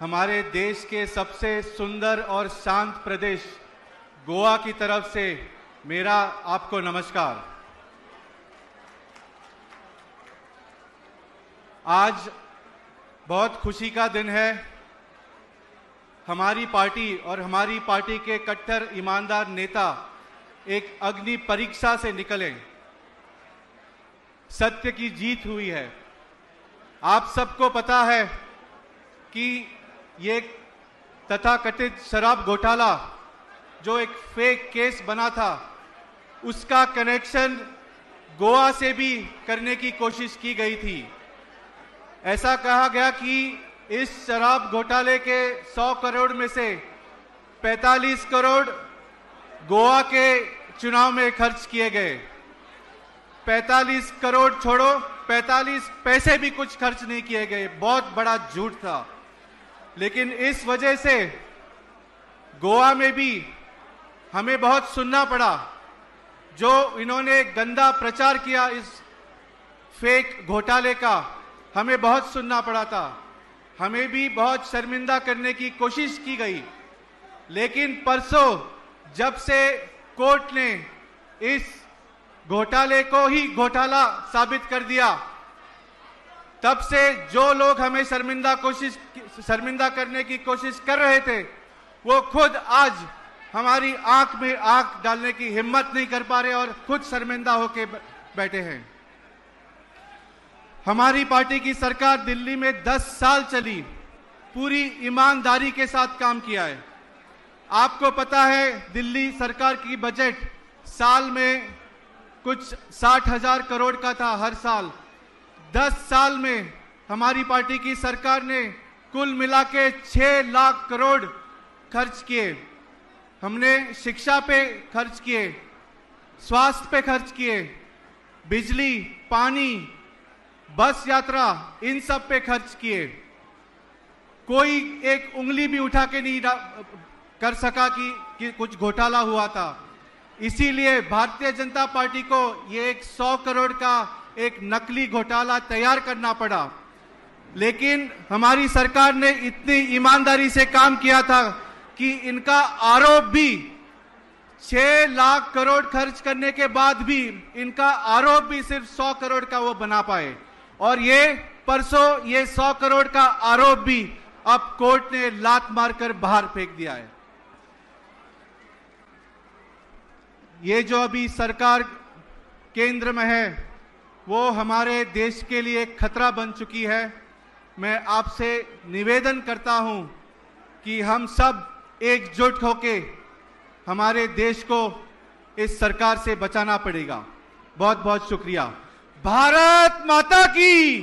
हमारे देश के सबसे सुंदर और शांत प्रदेश गोवा की तरफ से मेरा आपको नमस्कार। आज बहुत खुशी का दिन है। हमारी पार्टी और हमारी पार्टी के कट्टर ईमानदार नेता एक अग्नि परीक्षा से निकले, सत्य की जीत हुई है। आप सबको पता है कि ये तथाकथित शराब घोटाला जो एक फेक केस बना था, उसका कनेक्शन गोवा से भी करने की कोशिश की गई थी। ऐसा कहा गया कि इस शराब घोटाले के 100 करोड़ में से 45 करोड़ गोवा के चुनाव में खर्च किए गए। 45 करोड़ छोड़ो, 45 पैसे भी कुछ खर्च नहीं किए गए। बहुत बड़ा झूठ था। लेकिन इस वजह से गोवा में भी हमें बहुत सुनना पड़ा। जो इन्होंने गंदा प्रचार किया इस फेक घोटाले का, हमें बहुत सुनना पड़ा था। हमें भी बहुत शर्मिंदा करने की कोशिश की गई। लेकिन परसों जब से कोर्ट ने इस घोटाले को ही घोटाला साबित कर दिया, तब से जो लोग हमें शर्मिंदा करने की कोशिश कर रहे थे, वो खुद आज हमारी आंख में आंख डालने की हिम्मत नहीं कर पा रहे और खुद शर्मिंदा होकर बैठे हैं। हमारी पार्टी की सरकार दिल्ली में 10 साल चली, पूरी ईमानदारी के साथ काम किया है। आपको पता है दिल्ली सरकार की बजट साल में कुछ 60,000 करोड़ का था हर साल। 10 साल में हमारी पार्टी की सरकार ने कुल मिला के 6 लाख करोड़ खर्च किए। हमने शिक्षा पे खर्च किए, स्वास्थ्य पे खर्च किए, बिजली, पानी, बस यात्रा, इन सब पे खर्च किए। कोई एक उंगली भी उठा के नहीं कर सका कि कुछ घोटाला हुआ था। इसीलिए भारतीय जनता पार्टी को ये 100 करोड़ का एक नकली घोटाला तैयार करना पड़ा। लेकिन हमारी सरकार ने इतनी ईमानदारी से काम किया था कि इनका आरोप भी 6 लाख करोड़ खर्च करने के बाद भी इनका आरोप भी सिर्फ 100 करोड़ का वो बना पाए। और ये परसों ये 100 करोड़ का आरोप भी अब कोर्ट ने लात मारकर बाहर फेंक दिया है। ये जो अभी सरकार केंद्र में है, वो हमारे देश के लिए खतरा बन चुकी है। मैं आपसे निवेदन करता हूं कि हम सब एकजुट होके हमारे देश को इस सरकार से बचाना पड़ेगा। बहुत बहुत शुक्रिया। भारत माता की।